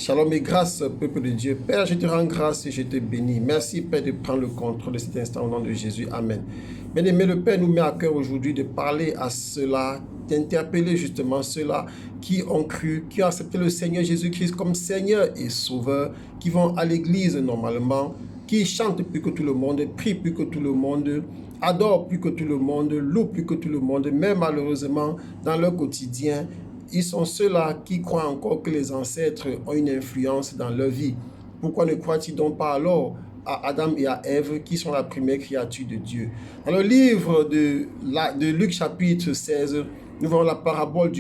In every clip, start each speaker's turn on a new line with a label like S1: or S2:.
S1: Shalom et grâce, peuple de Dieu. Père, je te rends grâce et je te bénis. Merci, Père, de prendre le contrôle de cet instant au nom de Jésus. Amen. Bien-aimé, le Père nous met à cœur aujourd'hui de parler à ceux-là, d'interpeller justement ceux-là qui ont cru, qui ont accepté le Seigneur Jésus-Christ comme Seigneur et Sauveur, qui vont à l'église normalement, qui chantent plus que tout le monde, prient plus que tout le monde, adorent plus que tout le monde, louent plus que tout le monde, mais malheureusement, dans leur quotidien, ils sont ceux-là qui croient encore que les ancêtres ont une influence dans leur vie. Pourquoi ne croient-ils donc pas alors à Adam et à Ève qui sont la première créature de Dieu? Dans le livre de Luc chapitre 16, nous voyons dans la parabole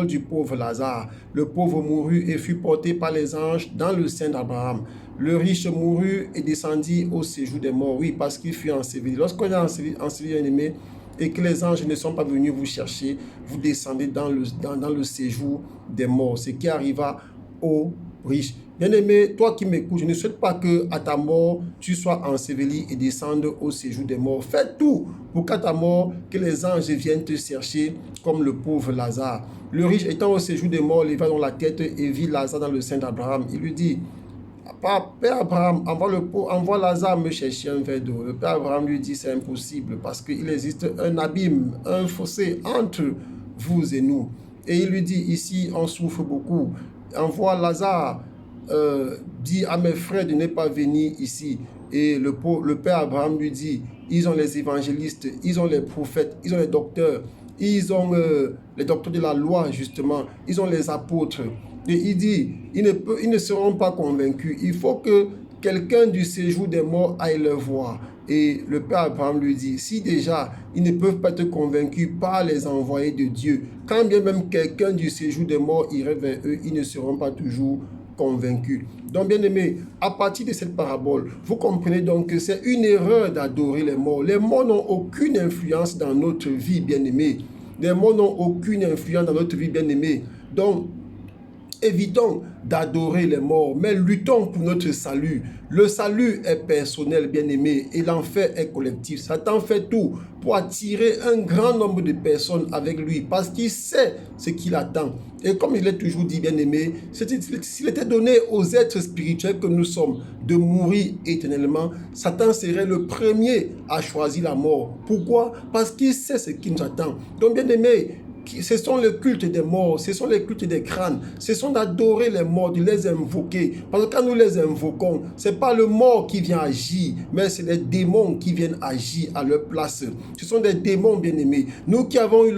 S1: du pauvre Lazare. Le pauvre mourut et fut porté par les anges dans le sein d'Abraham. Le riche mourut et descendit au séjour des morts. Oui, parce qu'il fut enseveli. Lorsqu'on est enseveli, bien-aimé, et que les anges ne sont pas venus vous chercher, vous descendez dans le séjour des morts. Ce qui arriva aux riches. Bien-aimé, toi qui m'écoutes, je ne souhaite pas que à ta mort, tu sois enseveli et descendes au séjour des morts. Fais tout pour qu'à ta mort, que les anges viennent te chercher comme le pauvre Lazare. Le riche étant au séjour des morts, leva dans la tête et vit Lazare dans le sein d'Abraham. Il lui dit: Père Abraham, envoie Lazare me chercher un verre d'eau. Le Père Abraham lui dit: c'est impossible parce qu'il existe un abîme, un fossé entre vous et nous. Et il lui dit: ici on souffre beaucoup. Envoie Lazare, dis à mes frères de ne pas venir ici. Et le Père Abraham lui dit: ils ont les évangélistes, ils ont les prophètes, ils ont les docteurs, ils ont les docteurs de la loi justement, ils ont les apôtres. Et il dit, ils ne seront pas convaincus. Il faut que quelqu'un du séjour des morts aille le voir. Et le Père Abraham lui dit: si déjà ils ne peuvent pas être convaincus par les envoyés de Dieu, quand bien même quelqu'un du séjour des morts irait vers eux, ils ne seront pas toujours convaincus. Donc, bien aimé, à partir de cette parabole, vous comprenez donc que c'est une erreur d'adorer les morts. Les morts n'ont aucune influence dans notre vie, bien aimé. Les morts n'ont aucune influence dans notre vie, bien aimé. Donc, évitons d'adorer les morts, mais luttons pour notre salut. Le salut est personnel, bien-aimé, et l'enfer est collectif. Satan fait tout pour attirer un grand nombre de personnes avec lui, parce qu'il sait ce qu'il attend. Et comme je l'ai toujours dit, bien-aimé, s'il était donné aux êtres spirituels que nous sommes de mourir éternellement, Satan serait le premier à choisir la mort. Pourquoi? Parce qu'il sait ce qui nous attend. Donc, bien-aimé, ce sont les cultes des morts, ce sont les cultes des crânes, ce sont d'adorer les morts, de les invoquer. Parce que quand nous les invoquons, ce n'est pas le mort qui vient agir, mais c'est les démons qui viennent agir à leur place. Ce sont des démons bien-aimés. Nous qui avons eu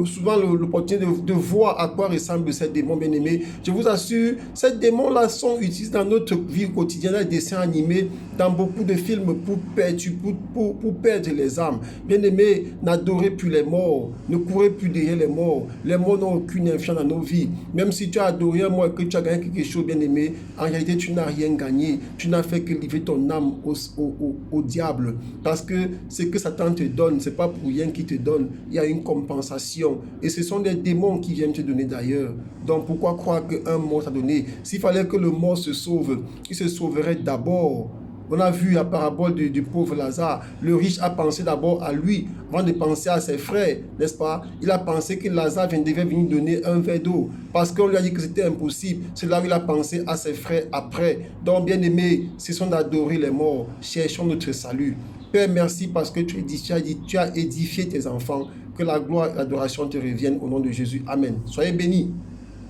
S1: souvent l'opportunité de voir à quoi ressemblent ces démons bien-aimés, je vous assure, ces démons-là sont utilisés dans notre vie quotidienne, dans les dessins animés, dans beaucoup de films pour perdre les âmes. Bien-aimés, n'adorez plus les morts, ne courez plus derrière les morts. Les morts n'ont aucune influence dans nos vies. Même si tu as adoré un mort et que tu as gagné quelque chose, bien-aimé, en réalité, tu n'as rien gagné. Tu n'as fait que livrer ton âme au diable. Parce que ce que Satan te donne, ce n'est pas pour rien qu'il te donne. Il y a une compensation. Et ce sont des démons qui viennent te donner d'ailleurs. Donc, pourquoi croire qu'un mort t'a donné? S'il fallait que le mort se sauve, il se sauverait d'abord. On a vu la parabole du pauvre Lazare. Le riche a pensé d'abord à lui, avant de penser à ses frères, n'est-ce pas? Il a pensé que Lazare devait venir donner un verre d'eau, parce qu'on lui a dit que c'était impossible. C'est là où il a pensé à ses frères après. Donc, bien aimé, cessons d'adorer les morts. Cherchons notre salut. Père, merci parce que tu as édifié tes enfants. Que la gloire et l'adoration te reviennent au nom de Jésus. Amen. Soyez bénis.